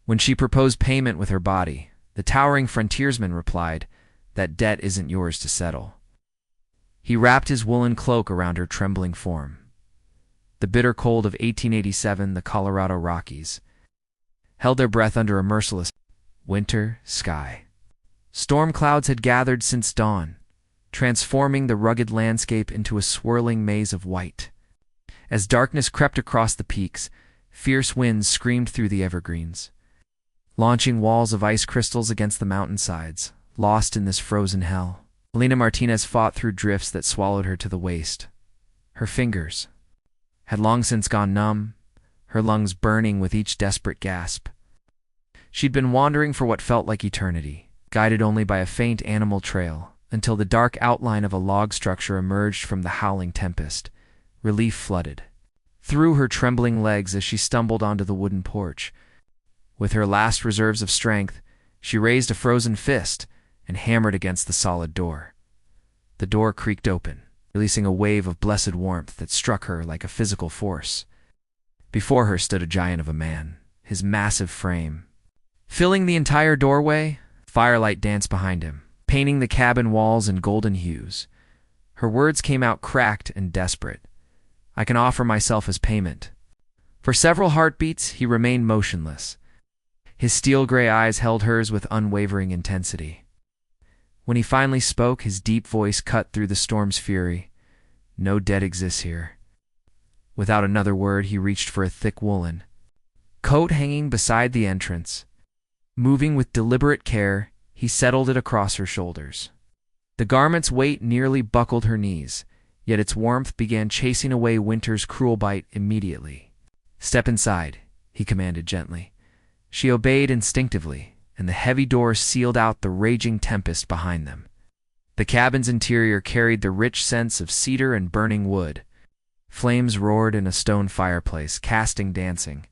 When she proposed payment with her body, the towering frontiersman replied, "That debt isn't yours to settle." He wrapped his woolen cloak around her trembling form. The bitter cold of 1887, the Colorado Rockies, held their breath under a merciless winter sky. Storm clouds had gathered since dawn, transforming the rugged landscape into a swirling maze of white. As darkness crept across the peaks, fierce winds screamed through the evergreens, launching walls of ice crystals against the mountainsides. Lost in this frozen hell, Elena Martinez fought through drifts that swallowed her to the waist. Her fingers had long since gone numb, her lungs burning with each desperate gasp. She'd been wandering for what felt like eternity, guided only by a faint animal trail, until the dark outline of a log structure emerged from the howling tempest. Relief flooded through her trembling legs as she stumbled onto the wooden porch. With her last reserves of strength, she raised a frozen fist and hammered against the solid door. The door creaked open, releasing a wave of blessed warmth that struck her like a physical force. Before her stood a giant of a man, his massive frame filling the entire doorway. Firelight danced behind him, painting the cabin walls in golden hues. Her words came out cracked and desperate. "I can offer myself as payment." For several heartbeats, he remained motionless. His steel-gray eyes held hers with unwavering intensity. When he finally spoke, his deep voice cut through the storm's fury. "No debt exists here." Without another word, he reached for a thick woolen coat hanging beside the entrance. Moving with deliberate care, he settled it across her shoulders. The garment's weight nearly buckled her knees, yet its warmth began chasing away winter's cruel bite immediately. "Step inside," he commanded gently. She obeyed instinctively, and the heavy doors sealed out the raging tempest behind them. The cabin's interior carried the rich scents of cedar and burning wood. Flames roared in a stone fireplace, casting dancing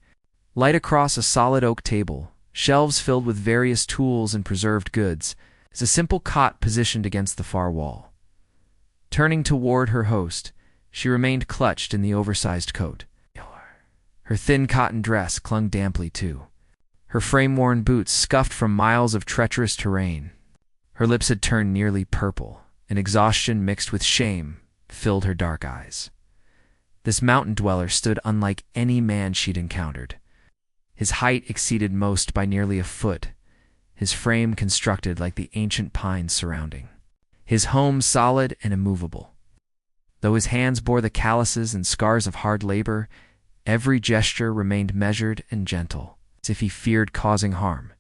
light across a solid oak table. Shelves filled with various tools and preserved goods, as a simple cot positioned against the far wall. Turning toward her host, she remained clutched in the oversized coat. Her thin cotton dress clung damply too. Her frame-worn boots scuffed from miles of treacherous terrain. Her lips had turned nearly purple, and exhaustion mixed with shame filled her dark eyes. This mountain dweller stood unlike any man she'd encountered. His height exceeded most by nearly a foot, his frame constructed like the ancient pines surrounding. His home solid and immovable. Though his hands bore the calluses and scars of hard labor, every gesture remained measured and gentle, as if he feared causing harm.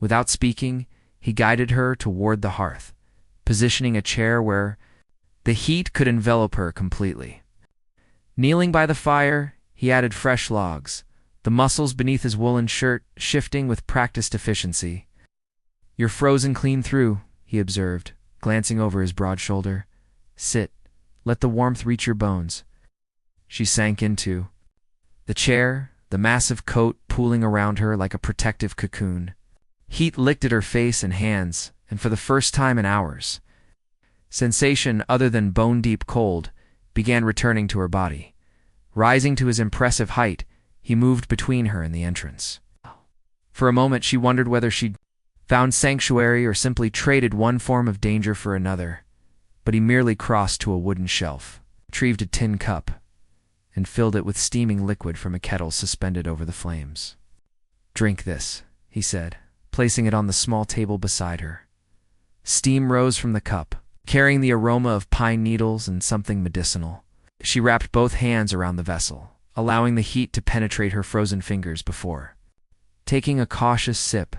Without speaking, he guided her toward the hearth, positioning a chair where the heat could envelop her completely. Kneeling by the fire, he added fresh logs, the muscles beneath his woolen shirt shifting with practiced efficiency. "You're frozen clean through," he observed, glancing over his broad shoulder. "Sit. Let the warmth reach your bones." She sank into the chair, the massive coat pooling around her like a protective cocoon. Heat licked at her face and hands, and for the first time in hours, sensation other than bone-deep cold began returning to her body. Rising to his impressive height, he moved between her and the entrance. For a moment she wondered whether she'd found sanctuary or simply traded one form of danger for another, but he merely crossed to a wooden shelf, retrieved a tin cup, and filled it with steaming liquid from a kettle suspended over the flames. "Drink this," he said, placing it on the small table beside her. Steam rose from the cup, carrying the aroma of pine needles and something medicinal. She wrapped both hands around the vessel, allowing the heat to penetrate her frozen fingers before taking a cautious sip.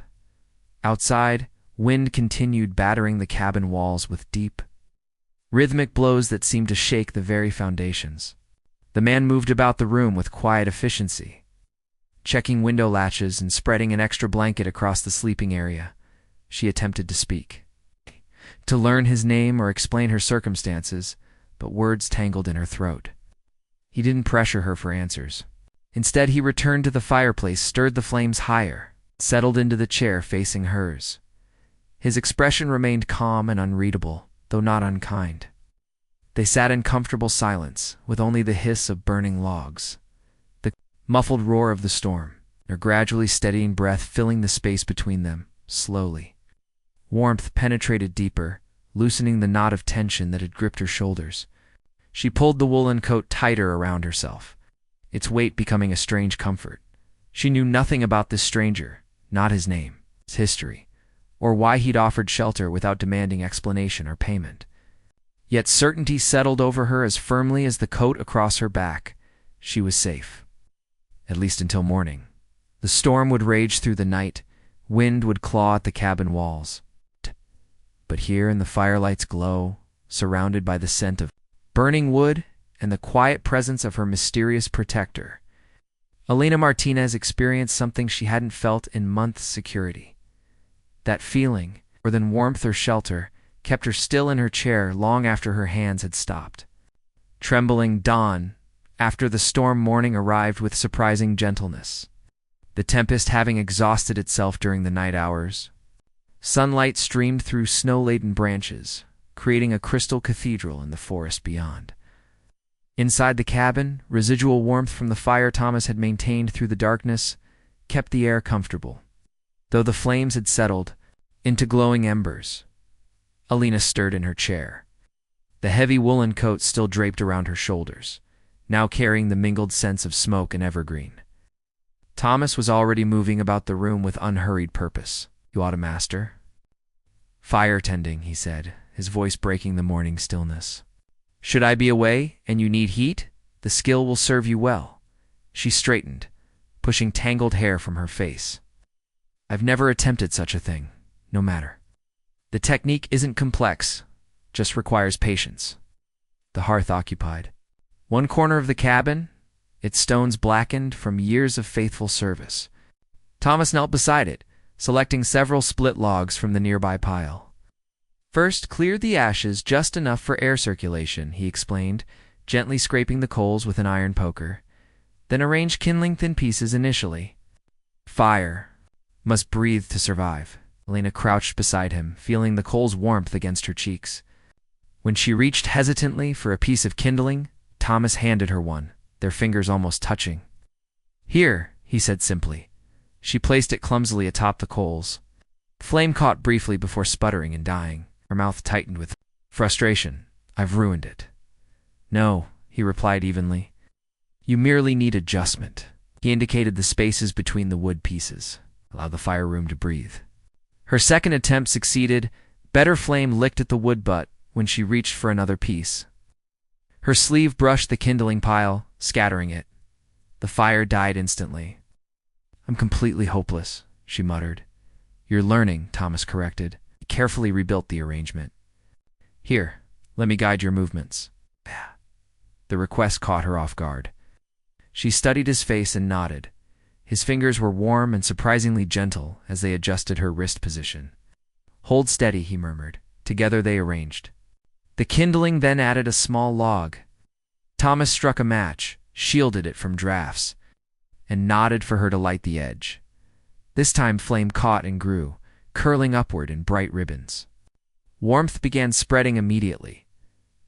Outside, wind continued battering the cabin walls with deep, rhythmic blows that seemed to shake the very foundations. The man moved about the room with quiet efficiency, checking window latches and spreading an extra blanket across the sleeping area. She attempted to speak, to learn his name or explain her circumstances, but words tangled in her throat. He didn't pressure her for answers. Instead, he returned to the fireplace, stirred the flames higher, settled into the chair facing hers. His expression remained calm and unreadable, though not unkind. They sat in comfortable silence, with only the hiss of burning logs, the muffled roar of the storm, her gradually steadying breath filling the space between them, slowly. Warmth penetrated deeper, loosening the knot of tension that had gripped her shoulders. She pulled the woolen coat tighter around herself, its weight becoming a strange comfort. She knew nothing about this stranger, not his name, his history, or why he'd offered shelter without demanding explanation or payment. Yet certainty settled over her as firmly as the coat across her back. She was safe. At least until morning. The storm would rage through the night, wind would claw at the cabin walls. But here in the firelight's glow, surrounded by the scent of burning wood and the quiet presence of her mysterious protector, Elena Martinez experienced something she hadn't felt in months: security. That feeling, more than warmth or shelter, kept her still in her chair long after her hands had stopped. Trembling dawn, after the storm morning arrived with surprising gentleness, the tempest having exhausted itself during the night hours. Sunlight streamed through snow-laden branches, creating a crystal cathedral in the forest beyond. Inside the cabin, residual warmth from the fire Thomas had maintained through the darkness kept the air comfortable. Though the flames had settled into glowing embers, Elena stirred in her chair. The heavy woolen coat still draped around her shoulders, now carrying the mingled scents of smoke and evergreen. Thomas was already moving about the room with unhurried purpose. "You ought to, master." "Fire tending," he said, his voice breaking the morning stillness. "Should I be away and you need heat, the skill will serve you well." She straightened, pushing tangled hair from her face. "I've never attempted such a thing. No matter. The technique isn't complex, just requires patience." The hearth occupied one corner of the cabin, its stones blackened from years of faithful service. Thomas knelt beside it, selecting several split logs from the nearby pile. "First, clear the ashes just enough for air circulation," he explained, gently scraping the coals with an iron poker. "Then arrange kindling thin pieces initially. Fire must breathe to survive." Elena crouched beside him, feeling the coal's warmth against her cheeks. When she reached hesitantly for a piece of kindling, Thomas handed her one, their fingers almost touching. "Here," he said simply. She placed it clumsily atop the coals. Flame caught briefly before sputtering and dying. Her mouth tightened with frustration. "I've ruined it." "No," he replied evenly. "You merely need adjustment." He indicated the spaces between the wood pieces. "Allow the fire room to breathe." Her second attempt succeeded. Better flame licked at the wood butt when she reached for another piece. Her sleeve brushed the kindling pile, scattering it. The fire died instantly. "I'm completely hopeless," she muttered. "You're learning," Thomas corrected. He carefully rebuilt the arrangement. "Here, let me guide your movements." The request caught her off guard. She studied his face and nodded. His fingers were warm and surprisingly gentle as they adjusted her wrist position. "Hold steady," he murmured. Together they arranged. The kindling then added a small log. Thomas struck a match, shielded it from drafts, and nodded for her to light the edge. This time flame caught and grew, curling upward in bright ribbons. Warmth began spreading immediately.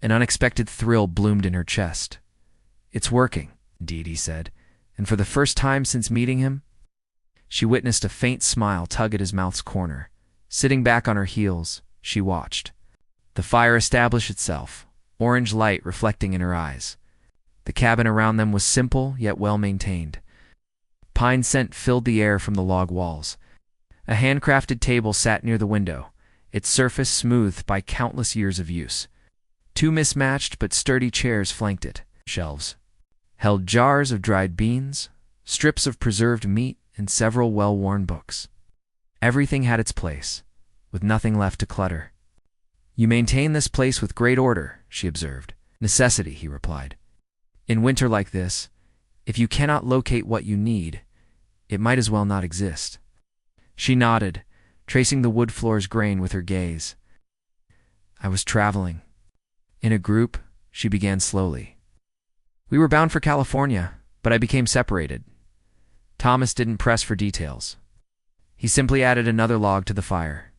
An unexpected thrill bloomed in her chest. "It's working," indeed, he said, and for the first time since meeting him, she witnessed a faint smile tug at his mouth's corner. Sitting back on her heels, she watched. The fire established itself, orange light reflecting in her eyes. The cabin around them was simple yet well maintained. Pine scent filled the air from the log walls. A handcrafted table sat near the window, its surface smoothed by countless years of use. Two mismatched but sturdy chairs flanked it. Shelves held jars of dried beans, strips of preserved meat, and several well-worn books. Everything had its place, with nothing left to clutter. "You maintain this place with great order," she observed. "Necessity," he replied. "In winter like this, if you cannot locate what you need, it might as well not exist." She nodded, tracing the wood floor's grain with her gaze. "I was traveling. In a group," she began slowly. "We were bound for California, but I became separated." Thomas didn't press for details. He simply added another log to the fire.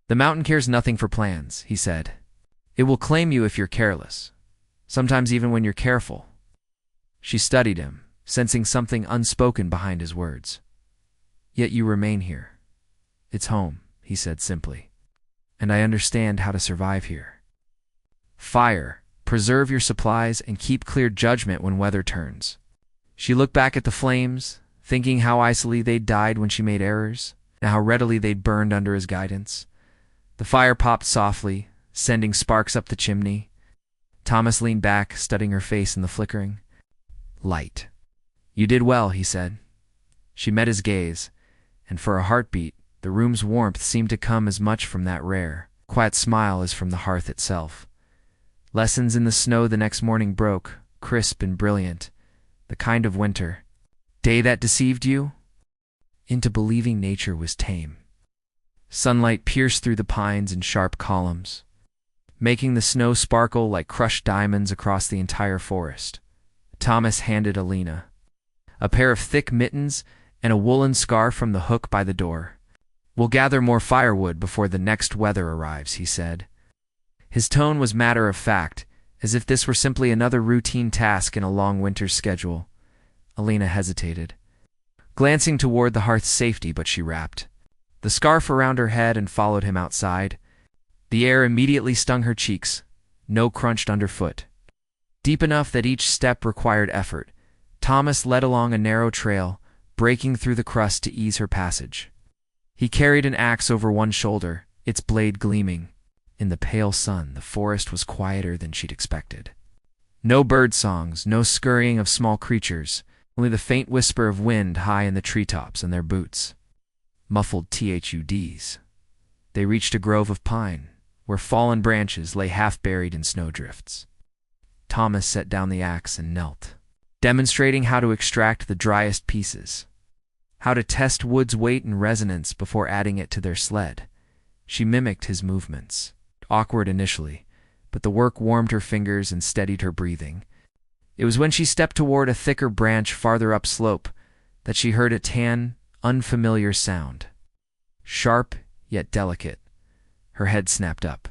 "The mountain cares nothing for plans," he said. "It will claim you if you're careless, sometimes even when you're careful." She studied him, sensing something unspoken behind his words. Yet you remain here. It's home, he said simply. And I understand how to survive here. Fire, preserve your supplies, and keep clear judgment when weather turns. She looked back at the flames, thinking how icily they'd died when she made errors, and how readily they'd burned under his guidance. The fire popped softly, sending sparks up the chimney. Thomas leaned back, studying her face in the flickering light. You did well, he said. She met his gaze, and for a heartbeat, the room's warmth seemed to come as much from that rare, quiet smile as from the hearth itself. Lessons in the snow the next morning broke, crisp and brilliant, the kind of winter day that deceived you into believing nature was tame. Sunlight pierced through the pines in sharp columns, making the snow sparkle like crushed diamonds across the entire forest. Thomas handed Alina a pair of thick mittens and a woolen scarf from the hook by the door. We'll gather more firewood before the next weather arrives, he said. His tone was matter of fact, as if this were simply another routine task in a long winter's schedule. Alina hesitated, glancing toward the hearth's safety, but she wrapped the scarf around her head and followed him outside. The air immediately stung her cheeks, no crunched underfoot. Deep enough that each step required effort, Thomas led along a narrow trail, breaking through the crust to ease her passage. He carried an axe over one shoulder, its blade gleaming. In the pale sun, the forest was quieter than she'd expected. No bird songs, no scurrying of small creatures, only the faint whisper of wind high in the treetops and their boots. Muffled thuds. They reached a grove of pine, where fallen branches lay half-buried in snowdrifts. Thomas set down the axe and knelt, demonstrating how to extract the driest pieces, how to test wood's weight and resonance before adding it to their sled. She mimicked his movements, awkward initially, but the work warmed her fingers and steadied her breathing. It was when she stepped toward a thicker branch farther upslope that she heard a tan, unfamiliar sound. Sharp, yet delicate. Her head snapped up.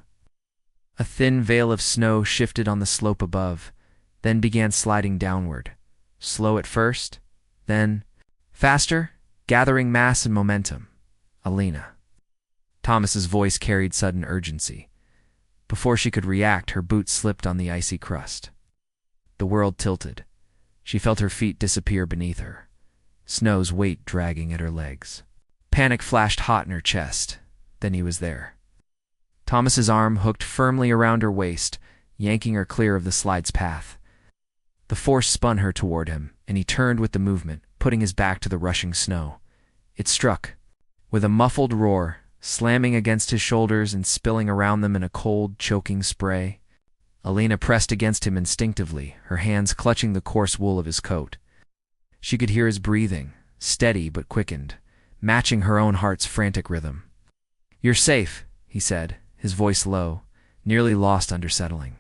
A thin veil of snow shifted on the slope above, then began sliding downward. Slow at first, then faster, gathering mass and momentum. Alina. Thomas's voice carried sudden urgency. Before she could react, her boots slipped on the icy crust. The world tilted. She felt her feet disappear beneath her, snow's weight dragging at her legs. Panic flashed hot in her chest. Then he was there. Thomas's arm hooked firmly around her waist, yanking her clear of the slide's path. The force spun her toward him, and he turned with the movement, putting his back to the rushing snow. It struck, with a muffled roar, slamming against his shoulders and spilling around them in a cold, choking spray. Alina pressed against him instinctively, her hands clutching the coarse wool of his coat. She could hear his breathing, steady but quickened, matching her own heart's frantic rhythm. "You're safe," he said, his voice low, nearly lost under settling.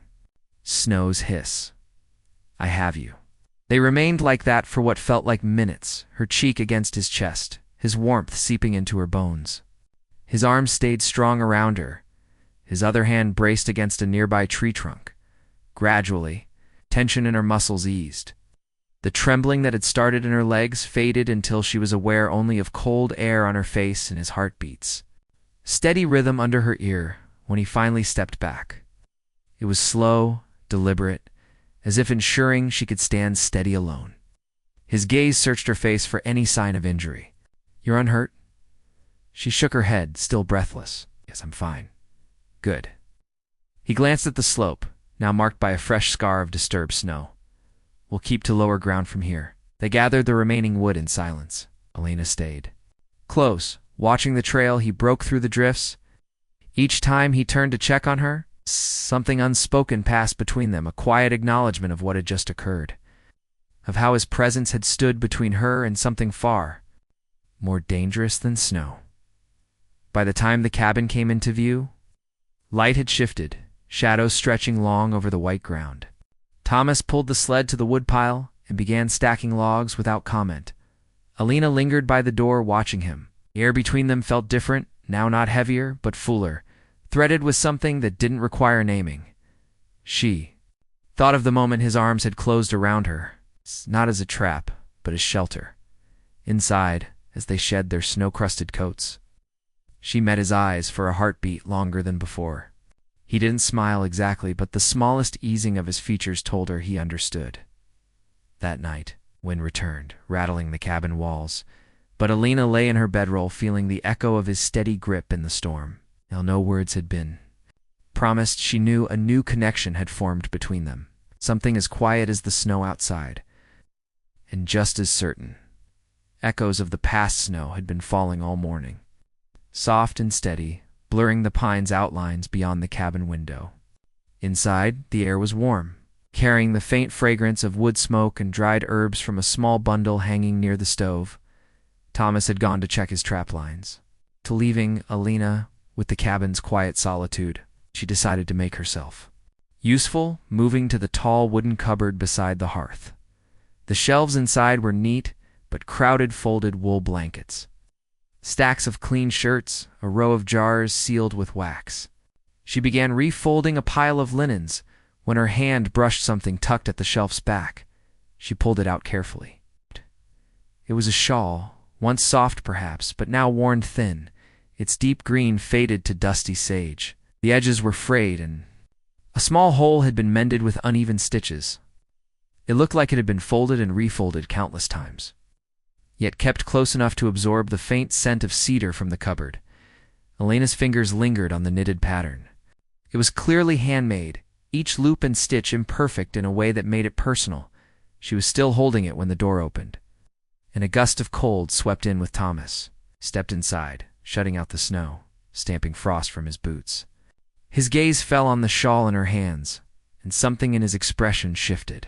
Snow's hiss. "I have you." They remained like that for what felt like minutes, her cheek against his chest, his warmth seeping into her bones. His arms stayed strong around her, his other hand braced against a nearby tree trunk. Gradually, tension in her muscles eased. The trembling that had started in her legs faded until she was aware only of cold air on her face and his heartbeats. Steady rhythm under her ear when he finally stepped back. It was slow, deliberate, as if ensuring she could stand steady alone. His gaze searched her face for any sign of injury. "You're unhurt?" She shook her head, still breathless. "Yes, I'm fine." "Good." He glanced at the slope, now marked by a fresh scar of disturbed snow. "We'll keep to lower ground from here." They gathered the remaining wood in silence. Alina stayed close, watching the trail. He broke through the drifts. Each time he turned to check on her, something unspoken passed between them, a quiet acknowledgement of what had just occurred, of how his presence had stood between her and something far more dangerous than snow. By the time the cabin came into view, light had shifted, shadows stretching long over the white ground. Thomas pulled the sled to the woodpile and began stacking logs without comment. Alina lingered by the door, watching him. The air between them felt different, now not heavier, but fuller, threaded with something that didn't require naming. She thought of the moment his arms had closed around her, not as a trap, but as shelter. Inside, as they shed their snow-crusted coats. She met his eyes for a heartbeat longer than before. He didn't smile exactly, but the smallest easing of his features told her he understood. That night, wind returned, rattling the cabin walls, but Alina lay in her bedroll feeling the echo of his steady grip in the storm. Now no words had been promised. She knew a new connection had formed between them, something as quiet as the snow outside, and just as certain. Echoes of the past snow had been falling all morning, soft and steady, blurring the pines' outlines beyond the cabin window. Inside, the air was warm, carrying the faint fragrance of wood smoke and dried herbs from a small bundle hanging near the stove. Thomas had gone to check his trap lines. To leaving Alina with the cabin's quiet solitude, she decided to make herself useful, moving to the tall wooden cupboard beside the hearth. The shelves inside were neat, but crowded folded wool blankets, stacks of clean shirts, a row of jars sealed with wax. She began refolding a pile of linens when her hand brushed something tucked at the shelf's back. She pulled it out carefully. It was a shawl, once soft perhaps, but now worn thin, its deep green faded to dusty sage. The edges were frayed, and a small hole had been mended with uneven stitches. It looked like it had been folded and refolded countless times, yet kept close enough to absorb the faint scent of cedar from the cupboard. Elena's fingers lingered on the knitted pattern. It was clearly handmade, each loop and stitch imperfect in a way that made it personal. She was still holding it when the door opened, and a gust of cold swept in with Thomas. Stepped inside, shutting out the snow, stamping frost from his boots. His gaze fell on the shawl in her hands, and something in his expression shifted.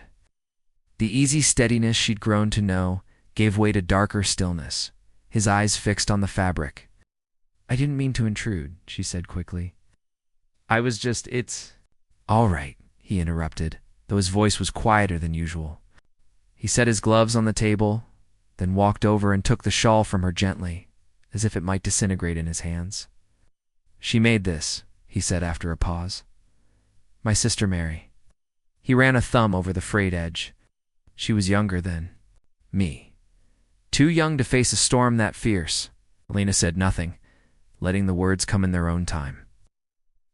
The easy steadiness she'd grown to know gave way to darker stillness, his eyes fixed on the fabric. "I didn't mean to intrude," she said quickly. It's all right," he interrupted, though his voice was quieter than usual. He set his gloves on the table, then walked over and took the shawl from her gently, as if it might disintegrate in his hands. "She made this," he said after a pause. "My sister Mary." He ran a thumb over the frayed edge. "She was younger than me. Too young to face a storm that fierce." Alina said nothing, letting the words come in their own time.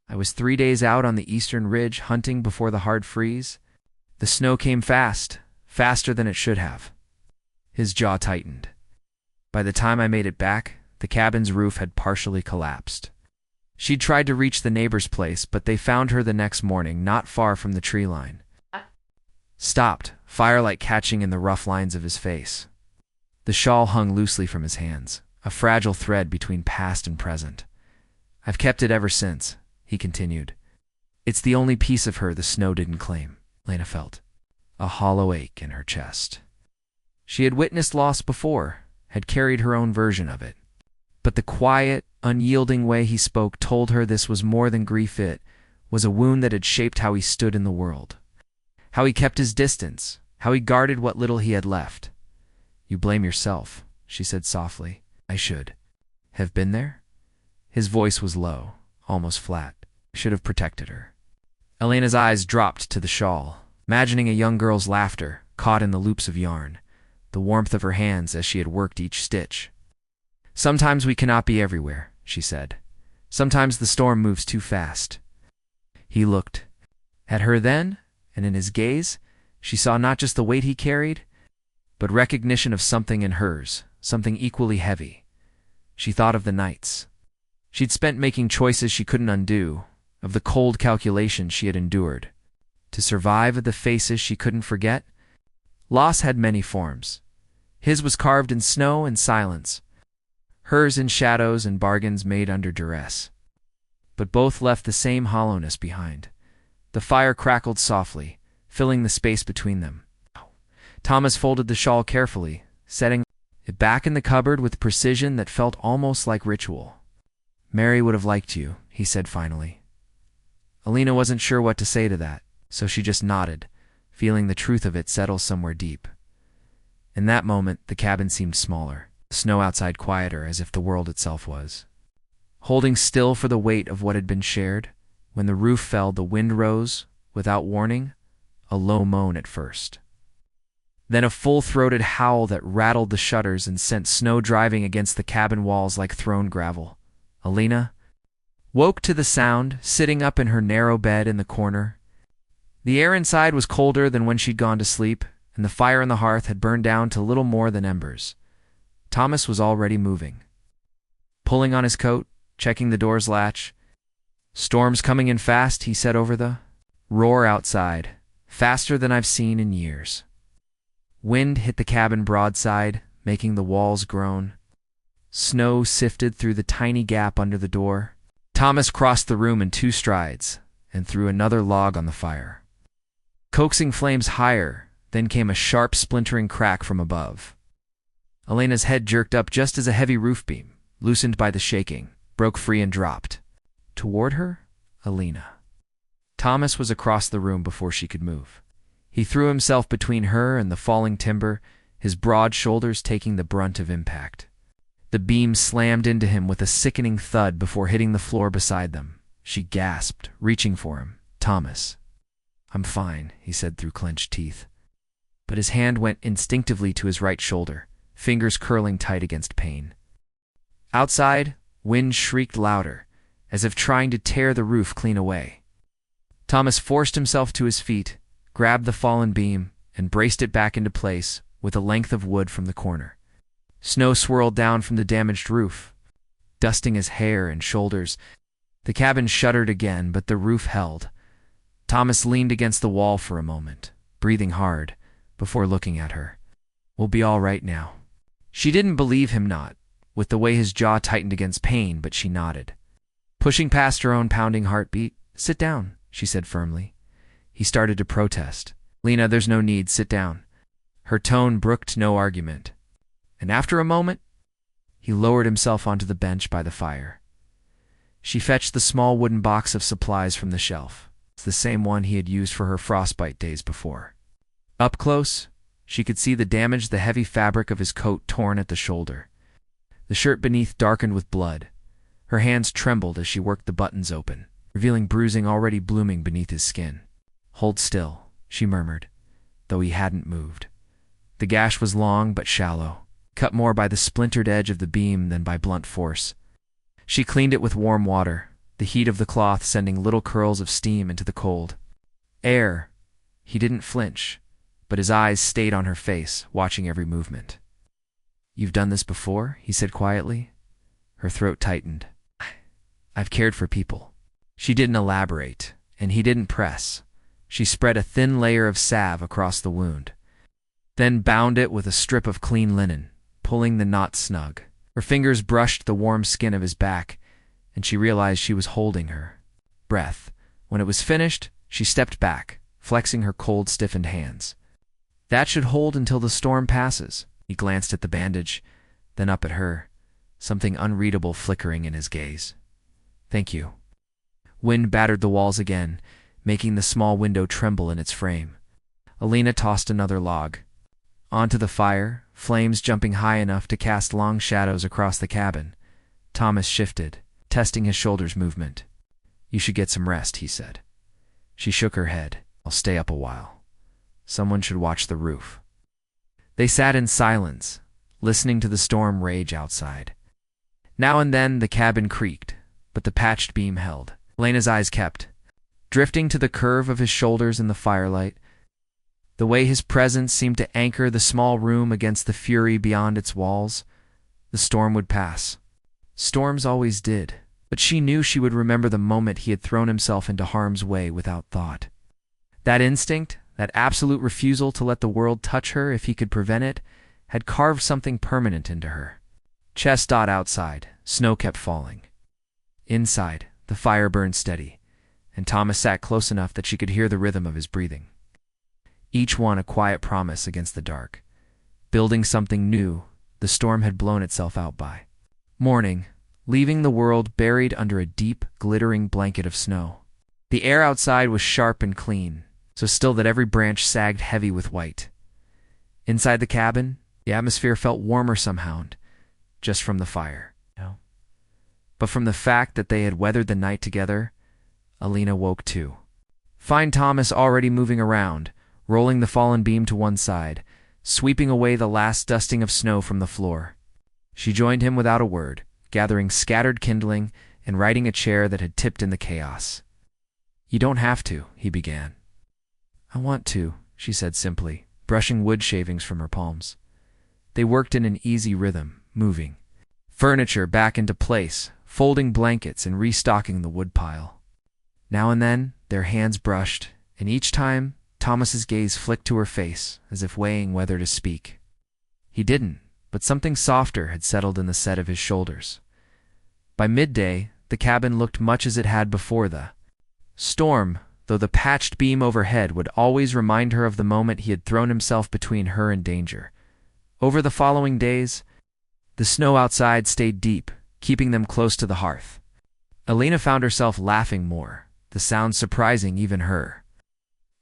"I was 3 days out on the eastern ridge hunting before the hard freeze. The snow came fast, faster than it should have." His jaw tightened. "By the time I made it back, the cabin's roof had partially collapsed. She'd tried to reach the neighbor's place, but they found her the next morning not far from the tree line." Stopped, firelight catching in the rough lines of his face. The shawl hung loosely from his hands, a fragile thread between past and present. "I've kept it ever since," he continued. "It's the only piece of her the snow didn't claim." Lena felt a hollow ache in her chest. She had witnessed loss before, had carried her own version of it. But the quiet, unyielding way he spoke told her this was more than grief. It was a wound that had shaped how he stood in the world, how he kept his distance, how he guarded what little he had left. "You blame yourself," she said softly. "I should have been there." His voice was low, almost flat. "I should have protected her." Elena's eyes dropped to the shawl, imagining a young girl's laughter, caught in the loops of yarn, the warmth of her hands as she had worked each stitch. "Sometimes we cannot be everywhere," she said. "Sometimes the storm moves too fast." He looked at her then, and in his gaze, she saw not just the weight he carried, but recognition of something in hers, something equally heavy. She thought of the nights she'd spent making choices she couldn't undo, of the cold calculations she had endured, to survive, of the faces she couldn't forget. Loss had many forms. His was carved in snow and silence, hers in shadows and bargains made under duress. But both left the same hollowness behind. The fire crackled softly, filling the space between them. Thomas folded the shawl carefully, setting it back in the cupboard with precision that felt almost like ritual. "Mary would have liked you," he said finally. Alina wasn't sure what to say to that, so she just nodded, feeling the truth of it settle somewhere deep. In that moment, the cabin seemed smaller, the snow outside quieter, as if the world itself was holding still for the weight of what had been shared. When the roof fell, the wind rose, without warning, a low moan at first. Then a full-throated howl that rattled the shutters and sent snow driving against the cabin walls like thrown gravel. Alina woke to the sound, sitting up in her narrow bed in the corner. The air inside was colder than when she'd gone to sleep, and the fire in the hearth had burned down to little more than embers. Thomas was already moving. Pulling on his coat, checking the door's latch. "Storm's coming in fast," he said over the roar outside. "Faster than I've seen in years." Wind hit the cabin broadside, making the walls groan. Snow sifted through the tiny gap under the door. Thomas crossed the room in 2 strides and threw another log on the fire. Coaxing flames higher, then came a sharp splintering crack from above. Elena's head jerked up just as a heavy roof beam, loosened by the shaking, broke free and dropped. Toward her, Alina. Thomas was across the room before she could move. He threw himself between her and the falling timber, his broad shoulders taking the brunt of impact. The beam slammed into him with a sickening thud before hitting the floor beside them. She gasped, reaching for him. "Thomas." "I'm fine," he said through clenched teeth. But his hand went instinctively to his right shoulder, fingers curling tight against pain. Outside, wind shrieked louder, as if trying to tear the roof clean away. Thomas forced himself to his feet, grabbed the fallen beam, and braced it back into place with a length of wood from the corner. Snow swirled down from the damaged roof, dusting his hair and shoulders. The cabin shuddered again, but the roof held. Thomas leaned against the wall for a moment, breathing hard, before looking at her. "We'll be all right now." She didn't believe him not, with the way his jaw tightened against pain, but she nodded. Pushing past her own pounding heartbeat, "Sit down," she said firmly. He started to protest. "Lena, there's no need, sit down." Her tone brooked no argument. And after a moment, he lowered himself onto the bench by the fire. She fetched the small wooden box of supplies from the shelf, the same one he had used for her frostbite days before. Up close, she could see the damage, the heavy fabric of his coat torn at the shoulder. The shirt beneath darkened with blood. Her hands trembled as she worked the buttons open, revealing bruising already blooming beneath his skin. "Hold still," she murmured, though he hadn't moved. The gash was long but shallow, cut more by the splintered edge of the beam than by blunt force. She cleaned it with warm water, the heat of the cloth sending little curls of steam into the cold air. He didn't flinch, but his eyes stayed on her face, watching every movement. "You've done this before?" he said quietly. Her throat tightened. "I've cared for people." She didn't elaborate, and he didn't press. She spread a thin layer of salve across the wound, then bound it with a strip of clean linen, pulling the knot snug. Her fingers brushed the warm skin of his back, and she realized she was holding her breath. When it was finished, she stepped back, flexing her cold, stiffened hands. "That should hold until the storm passes." He glanced at the bandage, then up at her, something unreadable flickering in his gaze. "Thank you." Wind battered the walls again, making the small window tremble in its frame. Alina tossed another log onto the fire, flames jumping high enough to cast long shadows across the cabin. Thomas shifted, testing his shoulders' movement. "You should get some rest," he said. She shook her head. "I'll stay up a while. Someone should watch the roof." They sat in silence, listening to the storm rage outside. Now and then the cabin creaked, but the patched beam held. Elena's eyes kept drifting to the curve of his shoulders in the firelight, the way his presence seemed to anchor the small room against the fury beyond its walls. The storm would pass. Storms always did, but she knew she would remember the moment he had thrown himself into harm's way without thought. That instinct, that absolute refusal to let the world touch her if he could prevent it, had carved something permanent into her. Chest dot outside, snow kept falling. Inside, the fire burned steady, and Thomas sat close enough that she could hear the rhythm of his breathing. Each one a quiet promise against the dark. Building something new, the storm had blown itself out by morning, leaving the world buried under a deep, glittering blanket of snow. The air outside was sharp and clean, so still that every branch sagged heavy with white. Inside the cabin, the atmosphere felt warmer somehow, just from the fire. But from the fact that they had weathered the night together, Alina woke too. Find Thomas already moving around, rolling the fallen beam to one side, sweeping away the last dusting of snow from the floor. She joined him without a word, gathering scattered kindling and righting a chair that had tipped in the chaos. "You don't have to," he began. "I want to," she said simply, brushing wood shavings from her palms. They worked in an easy rhythm, moving furniture back into place, folding blankets and restocking the woodpile. Now and then, their hands brushed, and each time, Thomas's gaze flicked to her face, as if weighing whether to speak. He didn't, but something softer had settled in the set of his shoulders. By midday, the cabin looked much as it had before the storm, though the patched beam overhead would always remind her of the moment he had thrown himself between her and danger. Over the following days, the snow outside stayed deep, keeping them close to the hearth. Alina found herself laughing more, the sound surprising even her.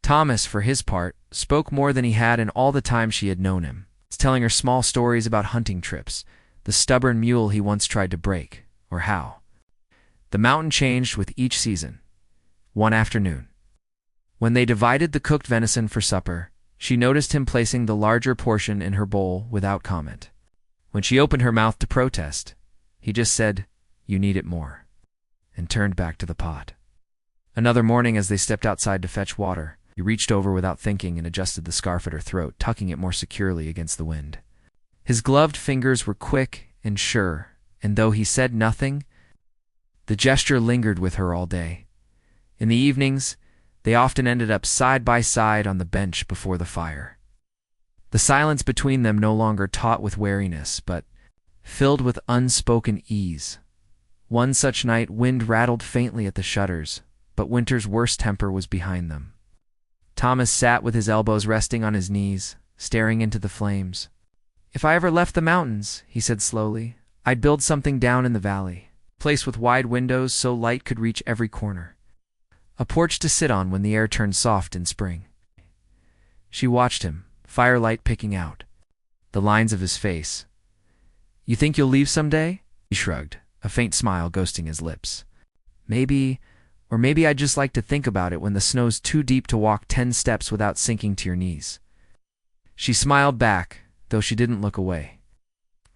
Thomas, for his part, spoke more than he had in all the time she had known him, telling her small stories about hunting trips, the stubborn mule he once tried to break, or how the mountain changed with each season. One afternoon, when they divided the cooked venison for supper, she noticed him placing the larger portion in her bowl without comment. When she opened her mouth to protest, he just said, "You need it more," and turned back to the pot. Another morning, as they stepped outside to fetch water, he reached over without thinking and adjusted the scarf at her throat, tucking it more securely against the wind. His gloved fingers were quick and sure, and though he said nothing, the gesture lingered with her all day. In the evenings, they often ended up side by side on the bench before the fire. The silence between them no longer taut with wariness, but filled with unspoken ease. One such night, wind rattled faintly at the shutters, but winter's worst temper was behind them. Thomas sat with his elbows resting on his knees, staring into the flames. "If I ever left the mountains," he said slowly, "I'd build something down in the valley, a place with wide windows so light could reach every corner. A porch to sit on when the air turned soft in spring." She watched him, firelight picking out the lines of his face. "You think you'll leave someday?" He shrugged, a faint smile ghosting his lips. Maybe I'd just like to think about it when the snow's too deep to walk 10 steps without sinking to your knees." She smiled back, though she didn't look away.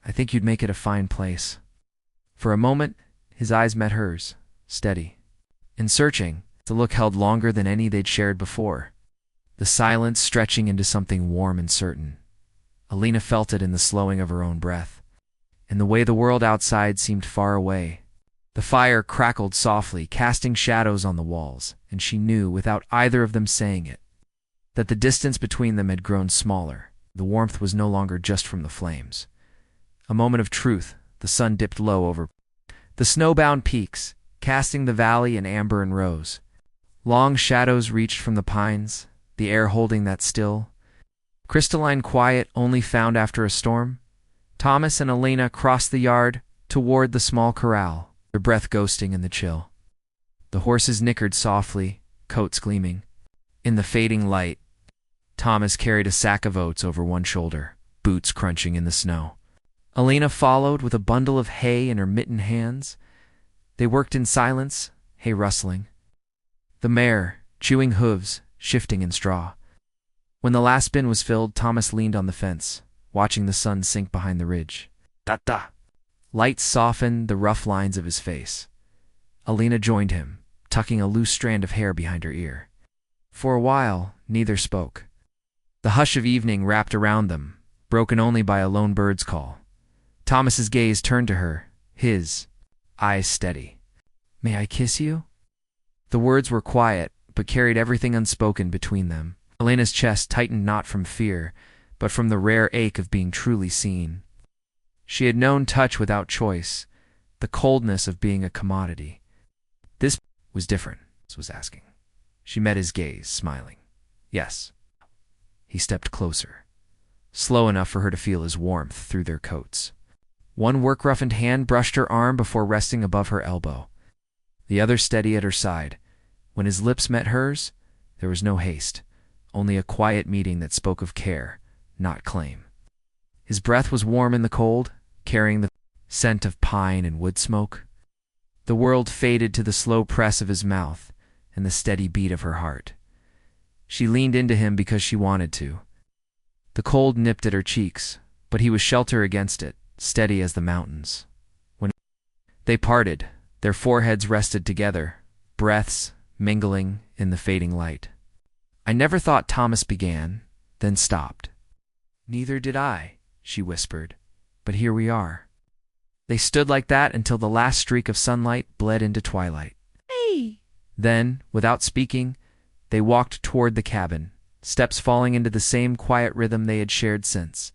"I think you'd make it a fine place." For a moment, his eyes met hers, steady and searching. The look held longer than any they'd shared before, the silence stretching into something warm and certain. Alina felt it in the slowing of her own breath, in the way the world outside seemed far away. The fire crackled softly, casting shadows on the walls, and she knew, without either of them saying it, that the distance between them had grown smaller. The warmth was no longer just from the flames. A moment of truth, the sun dipped low over the snowbound peaks, casting the valley in amber and rose. Long shadows reached from the pines, the air holding that still, crystalline quiet only found after a storm. Thomas and Alina crossed the yard toward the small corral, their breath ghosting in the chill. The horses nickered softly, coats gleaming. In the fading light, Thomas carried a sack of oats over one shoulder, boots crunching in the snow. Alina followed with a bundle of hay in her mittened hands. They worked in silence, hay rustling, the mare chewing hooves, shifting in straw. When the last bin was filled, Thomas leaned on the fence, watching the sun sink behind the ridge. "Ta-ta!" Light softened the rough lines of his face. Alina joined him, tucking a loose strand of hair behind her ear. For a while, neither spoke. The hush of evening wrapped around them, broken only by a lone bird's call. Thomas's gaze turned to her, his eyes steady. "May I kiss you?" The words were quiet, but carried everything unspoken between them. Alina's chest tightened not from fear, but from the rare ache of being truly seen. She had known touch without choice, the coldness of being a commodity. This was different, was asking. She met his gaze, smiling. "Yes." He stepped closer, slow enough for her to feel his warmth through their coats. One work-roughened hand brushed her arm before resting above her elbow, the other steady at her side. When his lips met hers, there was no haste, only a quiet meeting that spoke of care, not claim. His breath was warm in the cold, carrying the scent of pine and wood smoke. The world faded to the slow press of his mouth and the steady beat of her heart. She leaned into him because she wanted to. The cold nipped at her cheeks, but he was shelter against it, steady as the mountains. When they parted, their foreheads rested together, breaths mingling in the fading light. "I never thought," Thomas began, then stopped. "Neither did I," she whispered, "but here we are." They stood like that until the last streak of sunlight bled into twilight. Hey! Then, without speaking, they walked toward the cabin, steps falling into the same quiet rhythm they had shared since.